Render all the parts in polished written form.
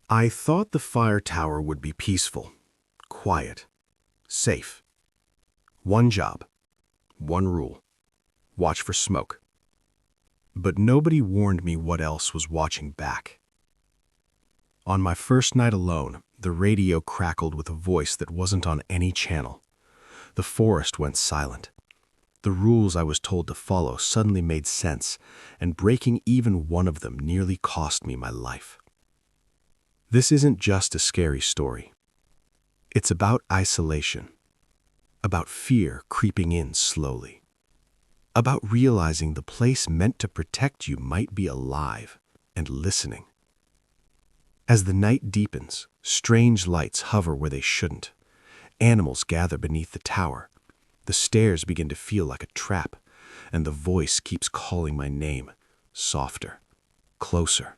I thought the fire tower would be peaceful, quiet, safe. One job, one rule: watch for smoke. But nobody warned me what else was watching back. On my first night alone, the radio crackled with a voice that wasn't on any channel. The forest went silent. The rules I was told to follow suddenly made sense, and breaking even one of them nearly cost me my life. This isn't just a scary story. It's about isolation, about fear creeping in slowly, about realizing the place meant to protect you might be alive and listening. As the night deepens, strange lights hover where they shouldn't. Animals gather beneath the tower. The stairs begin to feel like a trap, and the voice keeps calling my name, softer, closer,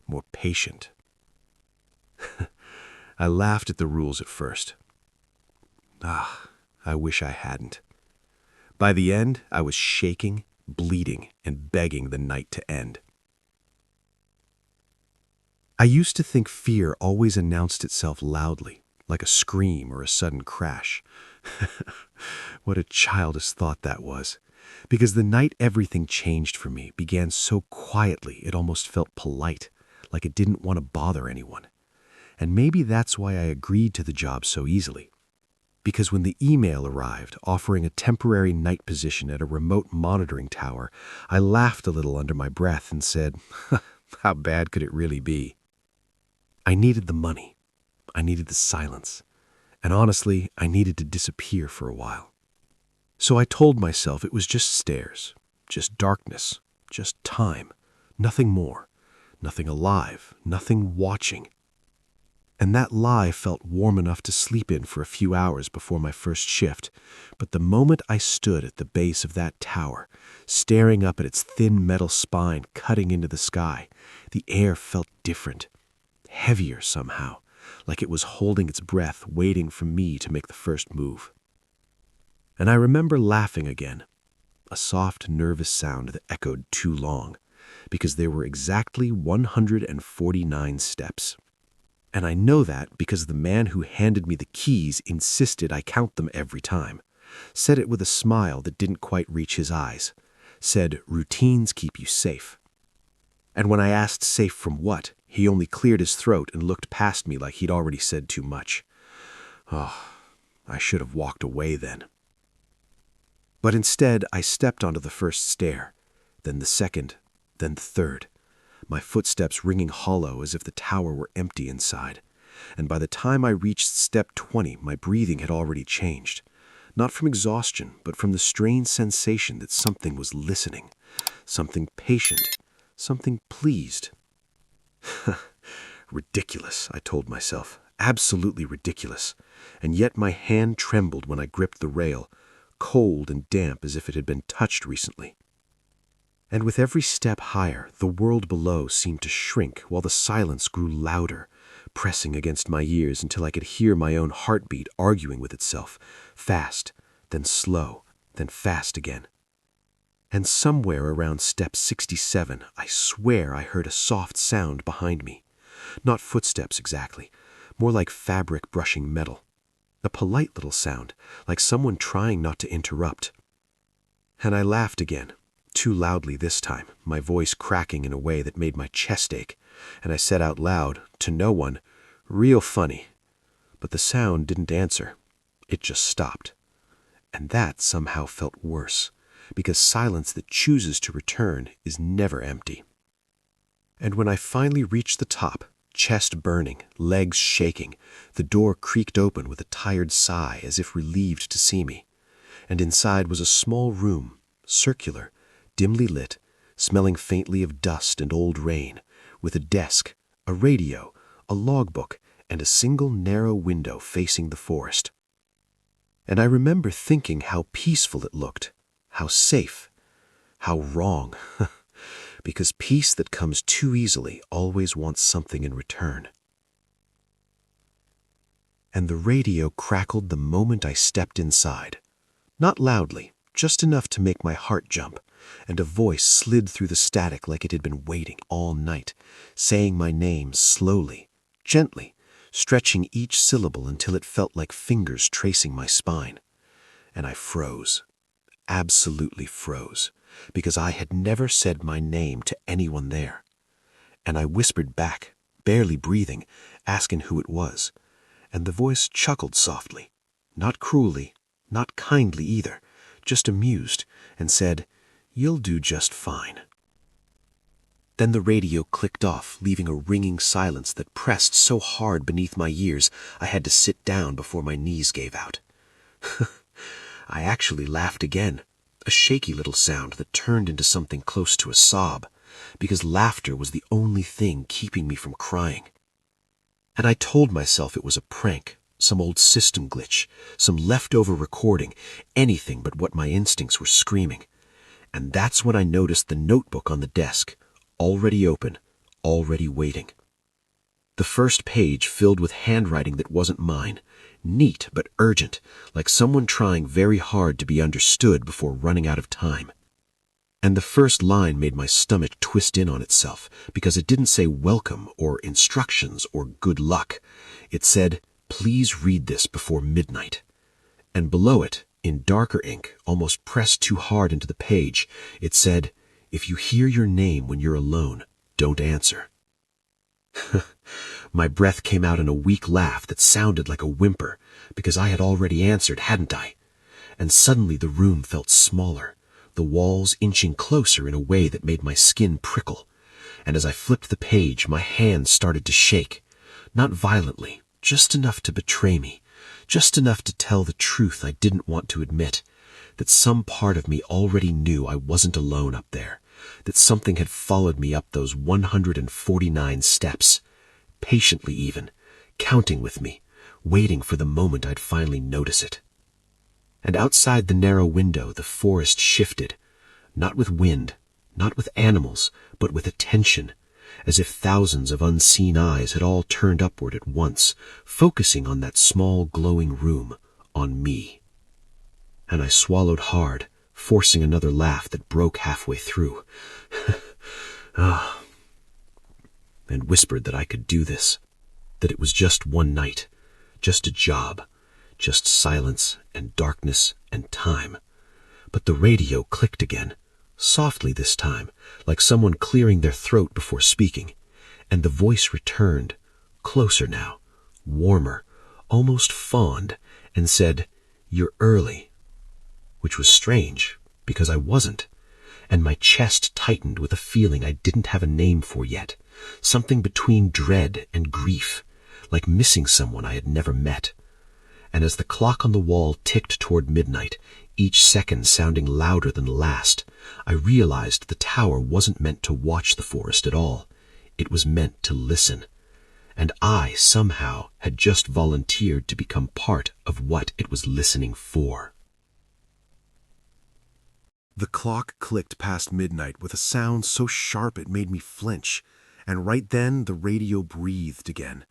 more patient. I laughed at the rules at first. I wish I hadn't. By the end, I was shaking, bleeding, and begging the night to end. I used to think fear always announced itself loudly, like a scream or a sudden crash. What a childish thought that was. Because the night everything changed for me began so quietly it almost felt polite, like it didn't want to bother anyone. And maybe that's why I agreed to the job so easily. Because when the email arrived offering a temporary night position at a remote monitoring tower, I laughed a little under my breath and said, how bad could it really be? I needed the money. I needed the silence. And honestly, I needed to disappear for a while. So I told myself it was just stairs, just darkness, just time, nothing more, nothing alive, nothing watching. And that lie felt warm enough to sleep in for a few hours before my first shift, but the moment I stood at the base of that tower, staring up at its thin metal spine cutting into the sky, the air felt different, heavier somehow, like it was holding its breath, waiting for me to make the first move. And I remember laughing again, a soft, nervous sound that echoed too long, because there were exactly 149 steps. And I know that because the man who handed me the keys insisted I count them every time, said it with a smile that didn't quite reach his eyes, said routines keep you safe. And when I asked safe from what, he only cleared his throat and looked past me like he'd already said too much. I should have walked away then. But instead, I stepped onto the first stair, then the second, then the third, my footsteps ringing hollow as if the tower were empty inside. And by the time I reached step 20, my breathing had already changed, not from exhaustion, but from the strange sensation that something was listening, something patient, something pleased. Ridiculous, I told myself, absolutely ridiculous, and yet my hand trembled when I gripped the rail, cold and damp as if it had been touched recently. And with every step higher, the world below seemed to shrink while the silence grew louder, pressing against my ears until I could hear my own heartbeat arguing with itself, fast, then slow, then fast again. And somewhere around step 67, I swear I heard a soft sound behind me. Not footsteps exactly, more like fabric brushing metal. A polite little sound, like someone trying not to interrupt. And I laughed again, too loudly this time, my voice cracking in a way that made my chest ache, and I said out loud, to no one, real funny. But the sound didn't answer. It just stopped. And that somehow felt worse, because silence that chooses to return is never empty. And when I finally reached the top, chest burning, legs shaking, the door creaked open with a tired sigh as if relieved to see me. And inside was a small room, circular, dimly lit, smelling faintly of dust and old rain, with a desk, a radio, a logbook, and a single narrow window facing the forest. And I remember thinking how peaceful it looked, how safe, how wrong, because peace that comes too easily always wants something in return. And the radio crackled the moment I stepped inside. Not loudly, just enough to make my heart jump, and a voice slid through the static like it had been waiting all night, saying my name slowly, gently, stretching each syllable until it felt like fingers tracing my spine. And I froze, absolutely froze, because I had never said my name to anyone there. And I whispered back, barely breathing, asking who it was. And the voice chuckled softly, not cruelly, not kindly either, just amused, and said, "You'll do just fine." Then the radio clicked off, leaving a ringing silence that pressed so hard beneath my ears I had to sit down before my knees gave out. I actually laughed again, a shaky little sound that turned into something close to a sob, because laughter was the only thing keeping me from crying. And I told myself it was a prank, some old system glitch, some leftover recording, anything but what my instincts were screaming. And that's when I noticed the notebook on the desk, already open, already waiting. The first page filled with handwriting that wasn't mine, neat but urgent, like someone trying very hard to be understood before running out of time. And the first line made my stomach twist in on itself, because it didn't say welcome or instructions or good luck. It said, "Please read this before midnight." And below it, in darker ink, almost pressed too hard into the page, it said, "If you hear your name when you're alone, don't answer." My breath came out in a weak laugh that sounded like a whimper, because I had already answered, hadn't I? And suddenly the room felt smaller, the walls inching closer in a way that made my skin prickle. And as I flipped the page, my hands started to shake. Not violently, just enough to betray me, just enough to tell the truth I didn't want to admit, that some part of me already knew I wasn't alone up there, that something had followed me up those 149 steps, patiently even, counting with me, waiting for the moment I'd finally notice it. And outside the narrow window, the forest shifted, not with wind, not with animals, but with attention, as if thousands of unseen eyes had all turned upward at once, focusing on that small glowing room, on me. And I swallowed hard, forcing another laugh that broke halfway through. And whispered that I could do this, that it was just one night, just a job, just silence and darkness and time. But the radio clicked again, softly this time, like someone clearing their throat before speaking, and the voice returned, closer now, warmer, almost fond, and said, "You're early," which was strange, because I wasn't, and my chest tightened with a feeling I didn't have a name for yet, something between dread and grief, like missing someone I had never met. And as the clock on the wall ticked toward midnight, each second sounding louder than the last, I realized the tower wasn't meant to watch the forest at all. It was meant to listen. And I, somehow, had just volunteered to become part of what it was listening for. The clock clicked past midnight with a sound so sharp it made me flinch, and right then the radio breathed again.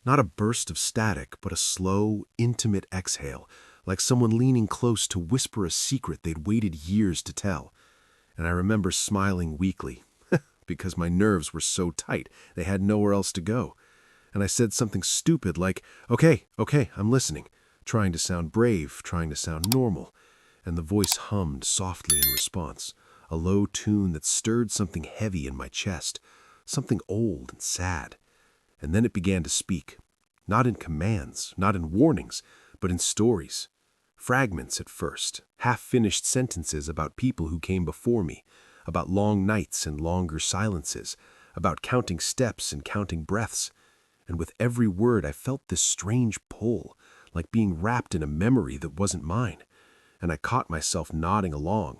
Not a burst of static, but a slow, intimate exhale, like someone leaning close to whisper a secret they'd waited years to tell. And I remember smiling weakly, because my nerves were so tight they had nowhere else to go. And I said something stupid like, okay, I'm listening," trying to sound brave, trying to sound normal. And the voice hummed softly in response, a low tune that stirred something heavy in my chest, something old and sad. And then it began to speak, not in commands, not in warnings, but in stories. Fragments at first, half-finished sentences about people who came before me, about long nights and longer silences, about counting steps and counting breaths. And with every word I felt this strange pull, like being wrapped in a memory that wasn't mine. And I caught myself nodding along,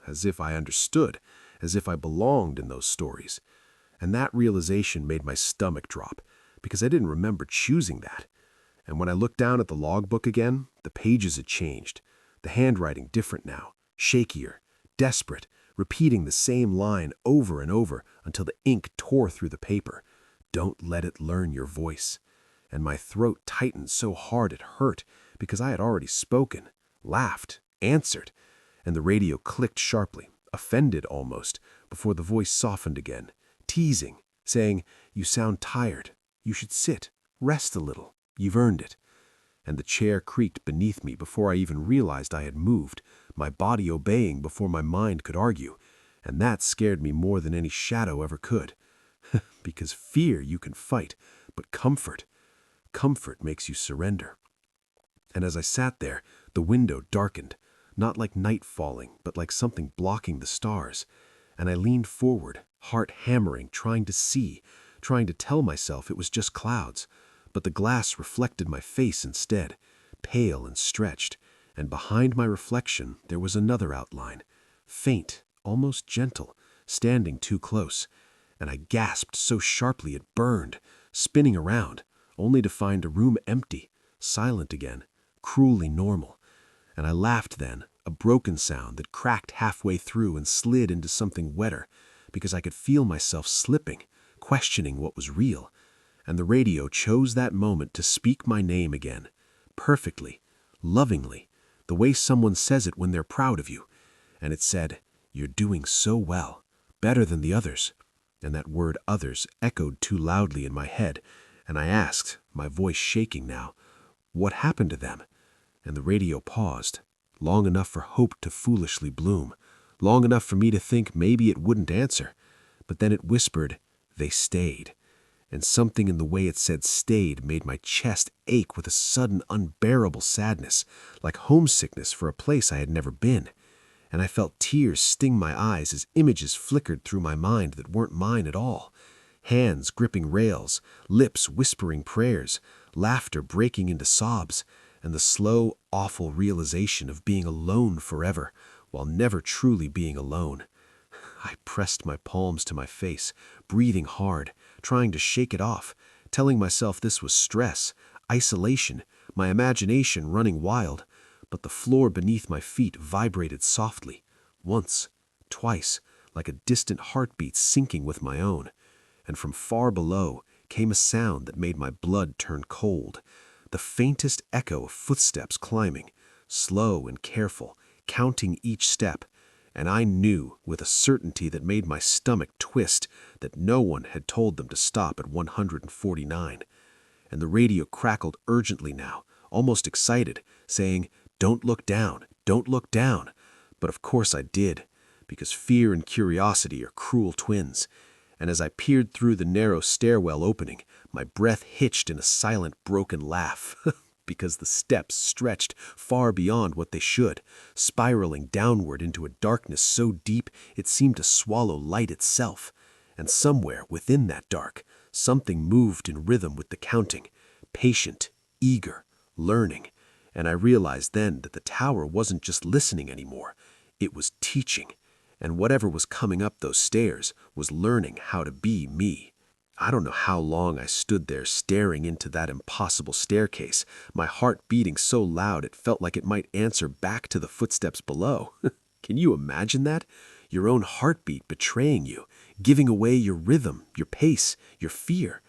as if I understood, as if I belonged in those stories. And that realization made my stomach drop, because I didn't remember choosing that. And when I looked down at the logbook again, the pages had changed, the handwriting different now, shakier, desperate, repeating the same line over and over until the ink tore through the paper. "Don't let it learn your voice." And my throat tightened so hard it hurt, because I had already spoken, laughed, answered, and the radio clicked sharply, offended almost, before the voice softened again, teasing, saying, "You sound tired. You should sit, rest a little. You've earned it." And the chair creaked beneath me before I even realized I had moved, my body obeying before my mind could argue. And that scared me more than any shadow ever could. Because fear you can fight, but comfort makes you surrender. And as I sat there, the window darkened, not like night falling, but like something blocking the stars. And I leaned forward, heart hammering, trying to see, trying to tell myself it was just clouds. But the glass reflected my face instead, pale and stretched, and behind my reflection there was another outline, faint, almost gentle, standing too close. And I gasped so sharply it burned, spinning around, only to find a room empty, silent again, cruelly normal. And I laughed then, a broken sound that cracked halfway through and slid into something wetter, because I could feel myself slipping, questioning what was real. And the radio chose that moment to speak my name again, perfectly, lovingly, the way someone says it when they're proud of you. And it said, "You're doing so well, better than the others." And that word "others" echoed too loudly in my head, and I asked, my voice shaking now, "What happened to them?" And the radio paused, long enough for hope to foolishly bloom, long enough for me to think maybe it wouldn't answer. But then it whispered, "They stayed." And something in the way it said "stayed" made my chest ache with a sudden unbearable sadness, like homesickness for a place I had never been. And I felt tears sting my eyes as images flickered through my mind that weren't mine at all. Hands gripping rails, lips whispering prayers, laughter breaking into sobs, and the slow, awful realization of being alone forever, while never truly being alone. I pressed my palms to my face, breathing hard, trying to shake it off, telling myself this was stress, isolation, my imagination running wild. But the floor beneath my feet vibrated softly, once, twice, like a distant heartbeat syncing with my own. And from far below came a sound that made my blood turn cold, the faintest echo of footsteps climbing, slow and careful, counting each step. And I knew, with a certainty that made my stomach twist, that no one had told them to stop at 149. And the radio crackled urgently now, almost excited, saying, "Don't look down, don't look down." But of course I did, because fear and curiosity are cruel twins. And as I peered through the narrow stairwell opening, my breath hitched in a silent, broken laugh, because the steps stretched far beyond what they should, spiraling downward into a darkness so deep it seemed to swallow light itself. And somewhere within that dark, something moved in rhythm with the counting, patient, eager, learning. And I realized then that the tower wasn't just listening anymore, it was teaching. And whatever was coming up those stairs was learning how to be me. I don't know how long I stood there staring into that impossible staircase, my heart beating so loud it felt like it might answer back to the footsteps below. Can you imagine that? Your own heartbeat betraying you, giving away your rhythm, your pace, your fear.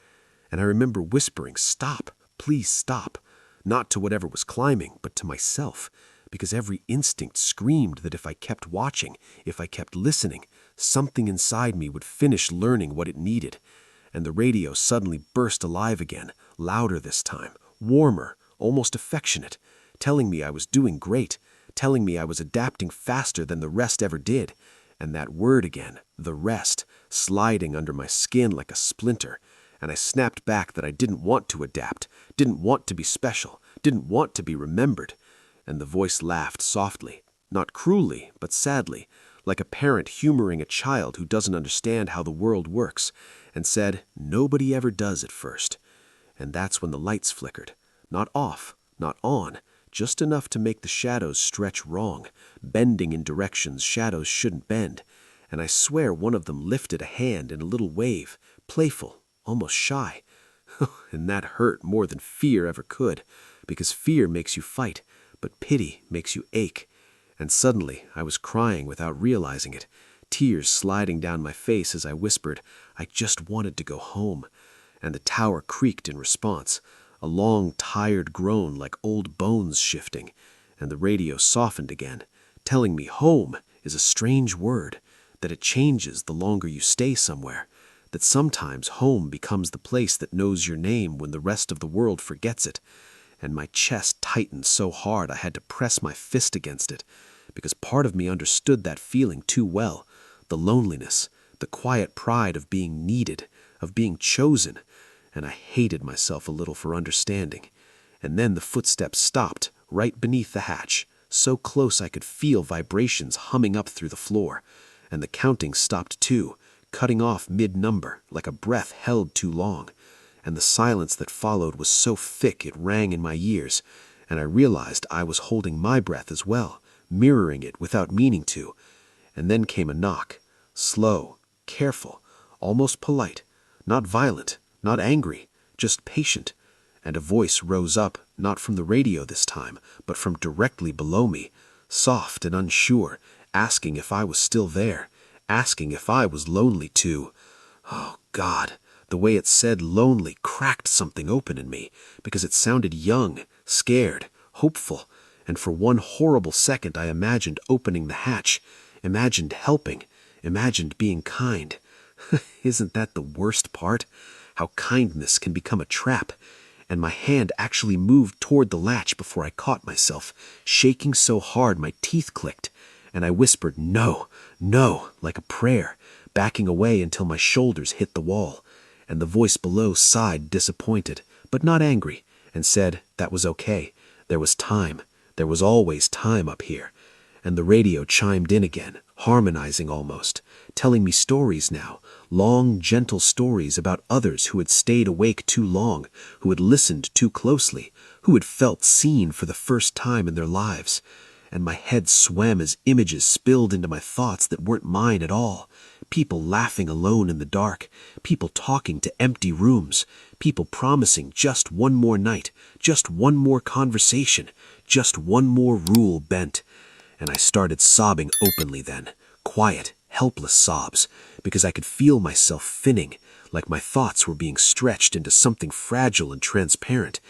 And I remember whispering, "Stop, please stop." Not to whatever was climbing, but to myself, because every instinct screamed that if I kept watching, if I kept listening, something inside me would finish learning what it needed. And the radio suddenly burst alive again, louder this time, warmer, almost affectionate, telling me I was doing great, telling me I was adapting faster than the rest ever did. And that word again, the rest, sliding under my skin like a splinter. And I snapped back that I didn't want to adapt, didn't want to be special, didn't want to be remembered. And the voice laughed softly, not cruelly, but sadly, like a parent humoring a child who doesn't understand how the world works, and said, "Nobody ever does at first." And that's when the lights flickered, not off, not on, just enough to make the shadows stretch wrong, bending in directions shadows shouldn't bend. And I swear one of them lifted a hand in a little wave, playful, almost shy. And that hurt more than fear ever could, because fear makes you fight, but pity makes you ache. And suddenly I was crying without realizing it, tears sliding down my face as I whispered, "I just wanted to go home." And the tower creaked in response, a long, tired groan like old bones shifting. And the radio softened again, telling me home is a strange word, that it changes the longer you stay somewhere, that sometimes home becomes the place that knows your name when the rest of the world forgets it. And my chest tightened so hard I had to press my fist against it, because part of me understood that feeling too well, the loneliness, the quiet pride of being needed, of being chosen, and I hated myself a little for understanding. And then the footsteps stopped right beneath the hatch, so close I could feel vibrations humming up through the floor, and the counting stopped too, cutting off mid-number like a breath held too long. And the silence that followed was so thick it rang in my ears, and I realized I was holding my breath as well, mirroring it without meaning to. And then came a knock, slow, careful, almost polite, not violent, not angry, just patient. And a voice rose up, not from the radio this time, but from directly below me, soft and unsure, asking if I was still there, asking if I was lonely too. Oh, God, the way it said lonely cracked something open in me, because it sounded young, scared, hopeful, and for one horrible second I imagined opening the hatch, imagined helping, imagined being kind. Isn't that the worst part? How kindness can become a trap. And my hand actually moved toward the latch before I caught myself, shaking so hard my teeth clicked, and I whispered, "No, no," like a prayer, backing away until my shoulders hit the wall. And the voice below sighed disappointed, but not angry, and said that was okay. There was time. There was always time up here. And the radio chimed in again, harmonizing almost, telling me stories now, long, gentle stories about others who had stayed awake too long, who had listened too closely, who had felt seen for the first time in their lives. And my head swam as images spilled into my thoughts that weren't mine at all. People laughing alone in the dark, people talking to empty rooms, people promising just one more night, just one more conversation, just one more rule bent. And I started sobbing openly then, quiet, helpless sobs, because I could feel myself thinning, like my thoughts were being stretched into something fragile and transparent.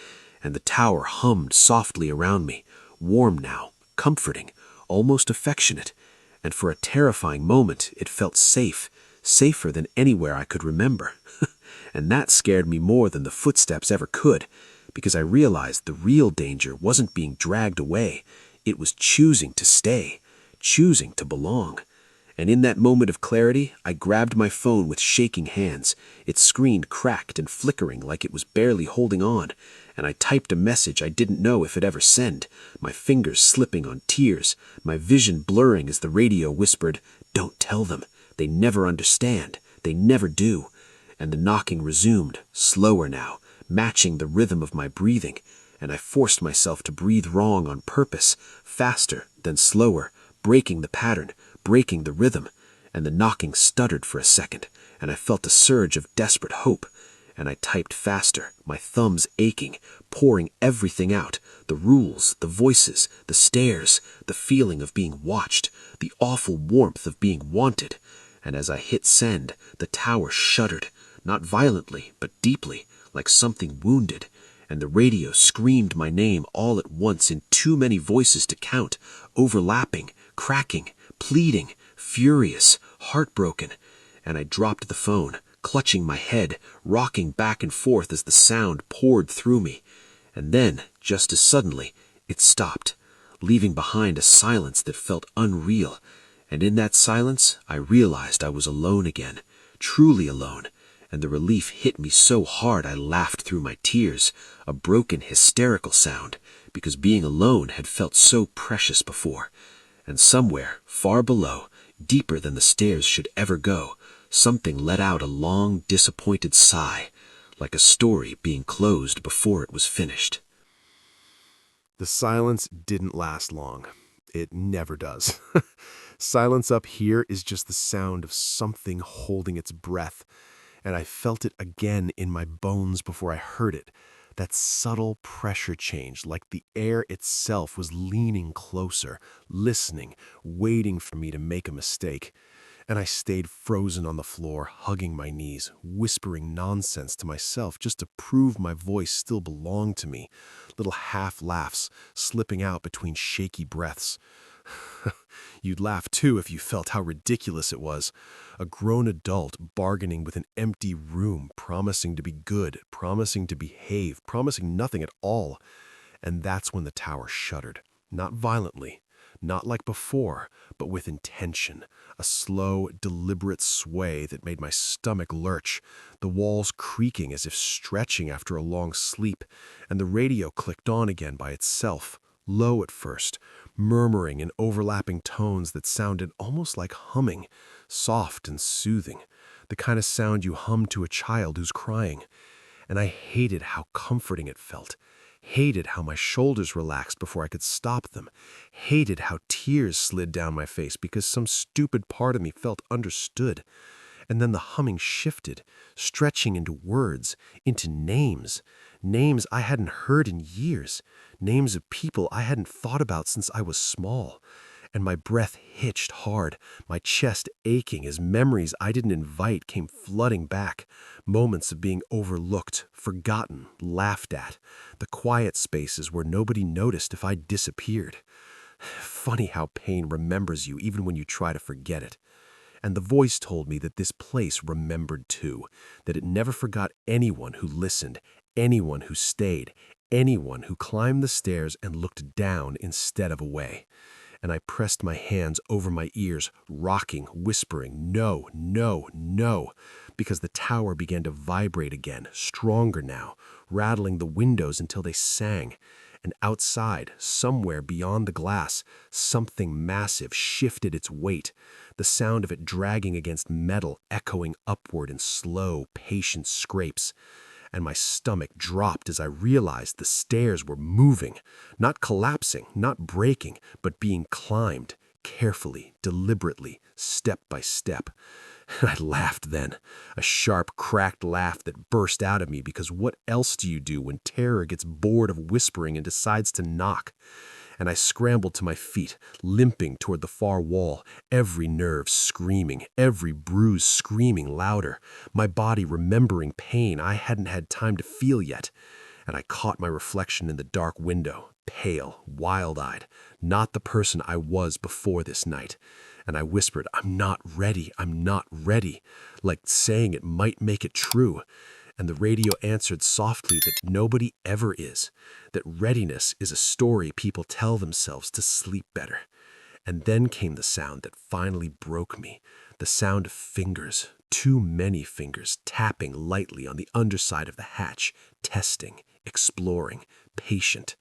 And the tower hummed softly around me, warm now, comforting, almost affectionate. And for a terrifying moment it felt safe, safer than anywhere I could remember. And that scared me more than the footsteps ever could, because I realized the real danger wasn't being dragged away. It was choosing to stay, choosing to belong. And in that moment of clarity, I grabbed my phone with shaking hands. Its screen cracked and flickering like it was barely holding on, and I typed a message I didn't know if it'd ever send, my fingers slipping on tears, my vision blurring as the radio whispered, "Don't tell them. They never understand. They never do." And the knocking resumed, slower now, matching the rhythm of my breathing, and I forced myself to breathe wrong on purpose, faster, then slower, breaking the pattern, breaking the rhythm. And the knocking stuttered for a second, and I felt a surge of desperate hope. And I typed faster, my thumbs aching, pouring everything out, the rules, the voices, the stares, the feeling of being watched, the awful warmth of being wanted. And as I hit send, the tower shuddered, not violently, but deeply, like something wounded. And the radio screamed my name all at once in too many voices to count, overlapping, cracking, pleading, furious, heartbroken. And I dropped the phone, clutching my head, rocking back and forth as the sound poured through me. And then, just as suddenly, it stopped, leaving behind a silence that felt unreal. And in that silence, I realized I was alone again, truly alone. And the relief hit me so hard I laughed through my tears, a broken, hysterical sound, because being alone had felt so precious before. And somewhere, far below, deeper than the stairs should ever go, something let out a long, disappointed sigh, like a story being closed before it was finished. The silence didn't last long. It never does. Silence up here is just the sound of something holding its breath, and I felt it again in my bones before I heard it. That subtle pressure change, like the air itself was leaning closer, listening, waiting for me to make a mistake. And I stayed frozen on the floor, hugging my knees, whispering nonsense to myself just to prove my voice still belonged to me. Little half laughs slipping out between shaky breaths. You'd laugh too if you felt how ridiculous it was. A grown adult bargaining with an empty room, promising to be good, promising to behave, promising nothing at all. And that's when the tower shuddered. Not violently, not like before, but with intention. A slow, deliberate sway that made my stomach lurch, the walls creaking as if stretching after a long sleep, and the radio clicked on again by itself, low at first, murmuring in overlapping tones that sounded almost like humming, soft and soothing, the kind of sound you hum to a child who's crying. And I hated how comforting it felt, hated how my shoulders relaxed before I could stop them, hated how tears slid down my face because some stupid part of me felt understood. And then the humming shifted, stretching into words, into names, names I hadn't heard in years, names of people I hadn't thought about since I was small. And my breath hitched hard, my chest aching as memories I didn't invite came flooding back, moments of being overlooked, forgotten, laughed at, the quiet spaces where nobody noticed if I disappeared. Funny how pain remembers you even when you try to forget it. And the voice told me that this place remembered too, that it never forgot anyone who listened, anyone who stayed, anyone who climbed the stairs and looked down instead of away. And I pressed my hands over my ears, rocking, whispering, no, no, no, because the tower began to vibrate again, stronger now, rattling the windows until they sang. And outside, somewhere beyond the glass, something massive shifted its weight, the sound of it dragging against metal echoing upward in slow, patient scrapes. And my stomach dropped as I realized the stairs were moving, not collapsing, not breaking, but being climbed, carefully, deliberately, step by step. And I laughed then, a sharp, cracked laugh that burst out of me because what else do you do when terror gets bored of whispering and decides to knock? And I scrambled to my feet, limping toward the far wall, every nerve screaming, every bruise screaming louder, my body remembering pain I hadn't had time to feel yet. And I caught my reflection in the dark window, pale, wild-eyed, not the person I was before this night. And I whispered, I'm not ready, like saying it might make it true. And the radio answered softly that nobody ever is, that readiness is a story people tell themselves to sleep better. And then came the sound that finally broke me, the sound of fingers, too many fingers, tapping lightly on the underside of the hatch, testing, exploring, patient.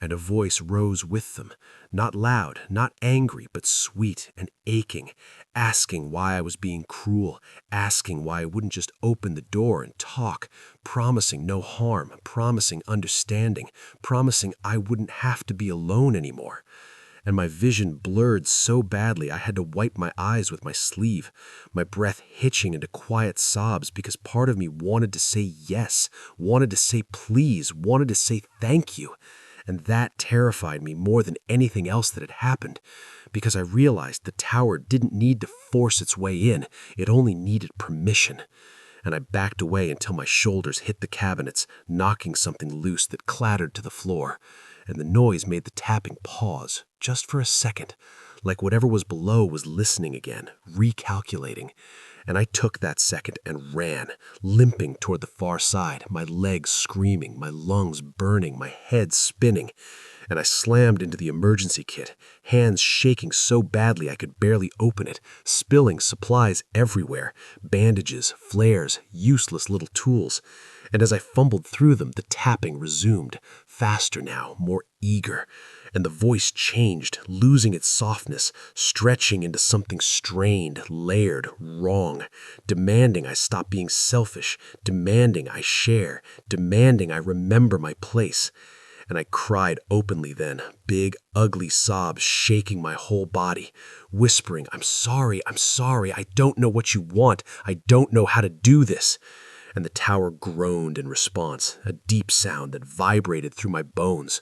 And a voice rose with them, not loud, not angry, but sweet and aching, asking why I was being cruel, asking why I wouldn't just open the door and talk, promising no harm, promising understanding, promising I wouldn't have to be alone anymore. And my vision blurred so badly I had to wipe my eyes with my sleeve, my breath hitching into quiet sobs because part of me wanted to say yes, wanted to say please, wanted to say thank you. And that terrified me more than anything else that had happened, because I realized the tower didn't need to force its way in, it only needed permission. And I backed away until my shoulders hit the cabinets, knocking something loose that clattered to the floor. And the noise made the tapping pause, just for a second, like whatever was below was listening again, recalculating. And I took that second and ran, limping toward the far side, my legs screaming, my lungs burning, my head spinning. And I slammed into the emergency kit, hands shaking so badly I could barely open it, spilling supplies everywhere, bandages, flares, useless little tools. And as I fumbled through them, the tapping resumed, faster now, more eager. And the voice changed, losing its softness, stretching into something strained, layered, wrong, demanding I stop being selfish, demanding I share, demanding I remember my place. And I cried openly then, big, ugly sobs shaking my whole body, whispering, I'm sorry, I don't know what you want, I don't know how to do this. And the tower groaned in response, a deep sound that vibrated through my bones.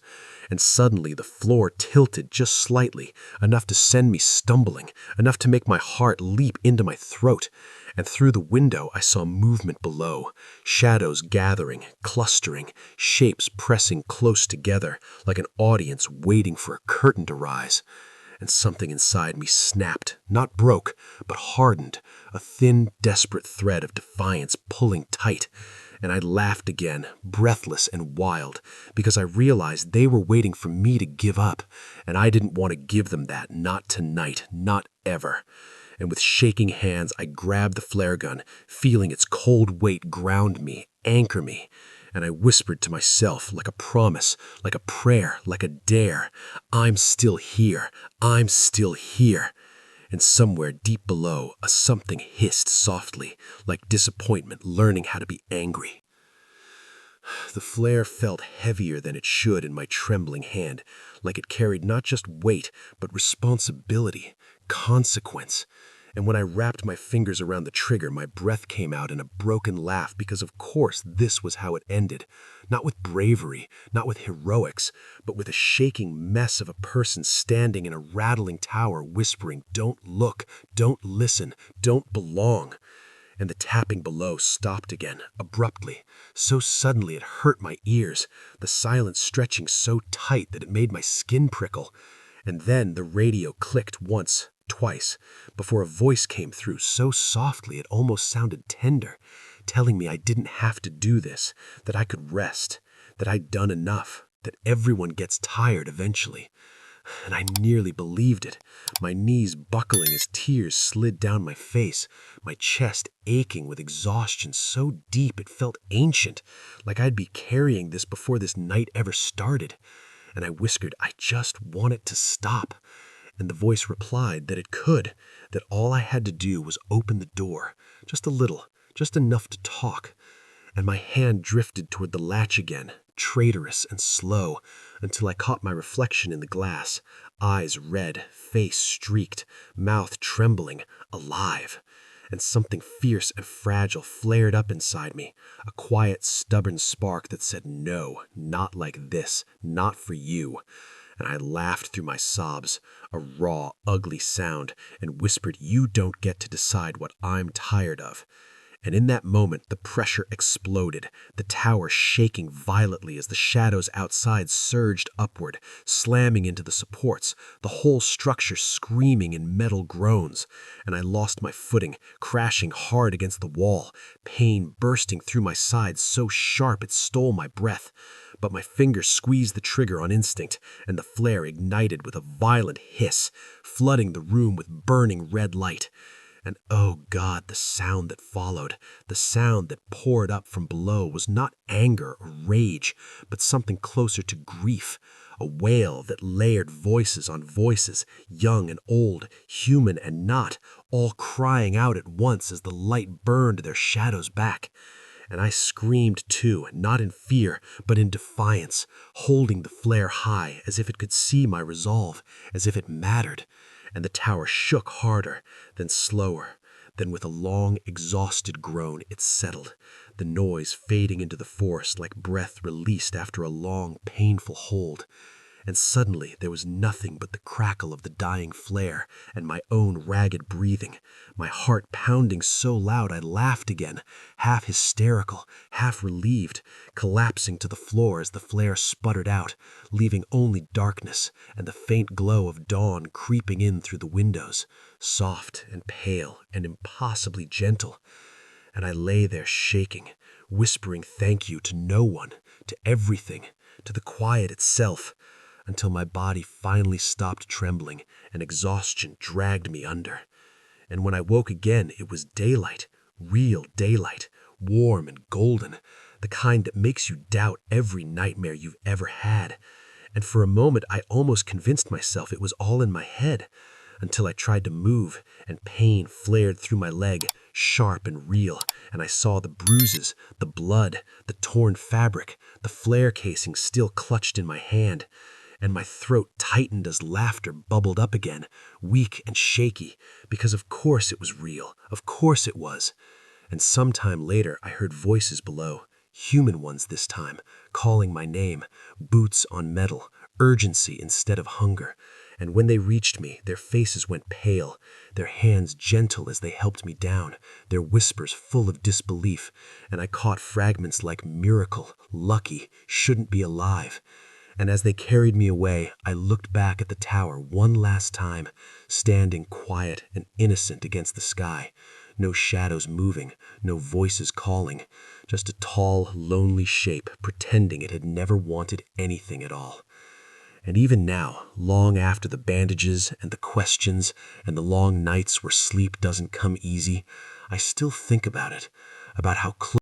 And suddenly the floor tilted just slightly, enough to send me stumbling, enough to make my heart leap into my throat. And through the window I saw movement below, shadows gathering, clustering, shapes pressing close together, like an audience waiting for a curtain to rise. and something inside me snapped, not broke, but hardened, a thin, desperate thread of defiance pulling tight. And I laughed again, breathless and wild, because I realized they were waiting for me to give up, and I didn't want to give them that, not tonight, not ever. And with shaking hands, I grabbed the flare gun, feeling its cold weight ground me, anchor me. And I whispered to myself, like a promise, like a prayer, like a dare, I'm still here, I'm still here. And somewhere deep below, a something hissed softly, like disappointment learning how to be angry. The flare felt heavier than it should in my trembling hand, like it carried not just weight, but responsibility, consequence. And when I wrapped my fingers around the trigger, my breath came out in a broken laugh because of course this was how it ended. Not with bravery, not with heroics, but with a shaking mess of a person standing in a rattling tower whispering, "Don't look, don't listen, don't belong." And the tapping below stopped again, abruptly. So suddenly it hurt my ears, the silence stretching so tight that it made my skin prickle. And then the radio clicked once, twice, before a voice came through so softly it almost sounded tender, telling me I didn't have to do this, that I could rest, that I'd done enough, that everyone gets tired eventually. And I nearly believed it, my knees buckling as tears slid down my face, my chest aching with exhaustion so deep it felt ancient, like I'd be carrying this before this night ever started. And I whispered, I just want it to stop. And the voice replied that it could, that all I had to do was open the door, just a little, just enough to talk. And my hand drifted toward the latch again, traitorous and slow, until I caught my reflection in the glass, eyes red, face streaked, mouth trembling, alive. And something fierce and fragile flared up inside me, a quiet, stubborn spark that said, no, not like this, not for you. And I laughed through my sobs, a raw, ugly sound, and whispered, you don't get to decide what I'm tired of. And in that moment, the pressure exploded, the tower shaking violently as the shadows outside surged upward, slamming into the supports, the whole structure screaming in metal groans. And I lost my footing, crashing hard against the wall, pain bursting through my sides so sharp it stole my breath. But my fingers squeezed the trigger on instinct, and the flare ignited with a violent hiss, flooding the room with burning red light. And oh God, the sound that followed, the sound that poured up from below was not anger or rage, but something closer to grief, a wail that layered voices on voices, young and old, human and not, all crying out at once as the light burned their shadows back. And I screamed too, not in fear, but in defiance, holding the flare high as if it could see my resolve, as if it mattered. And the tower shook harder, then slower, then with a long, exhausted groan it settled, the noise fading into the forest like breath released after a long, painful hold. And suddenly there was nothing but the crackle of the dying flare and my own ragged breathing, my heart pounding so loud I laughed again, half hysterical, half relieved, collapsing to the floor as the flare sputtered out, leaving only darkness and the faint glow of dawn creeping in through the windows, soft and pale and impossibly gentle. And I lay there shaking, whispering thank you to no one, to everything, to the quiet itself, until my body finally stopped trembling and exhaustion dragged me under. And when I woke again, it was daylight, real daylight, warm and golden, the kind that makes you doubt every nightmare you've ever had. And for a moment, I almost convinced myself it was all in my head, until I tried to move, and pain flared through my leg, sharp and real, and I saw the bruises, the blood, the torn fabric, the flare casing still clutched in my hand. And my throat tightened as laughter bubbled up again, weak and shaky, because of course it was real, of course it was. And sometime later I heard voices below, human ones this time, calling my name, boots on metal, urgency instead of hunger. And when they reached me, their faces went pale, their hands gentle as they helped me down, their whispers full of disbelief, and I caught fragments like miracle, lucky, shouldn't be alive. And as they carried me away, I looked back at the tower one last time, standing quiet and innocent against the sky. No shadows moving, no voices calling, just a tall, lonely shape pretending it had never wanted anything at all. And even now, long after the bandages and the questions and the long nights where sleep doesn't come easy, I still think about it, about how close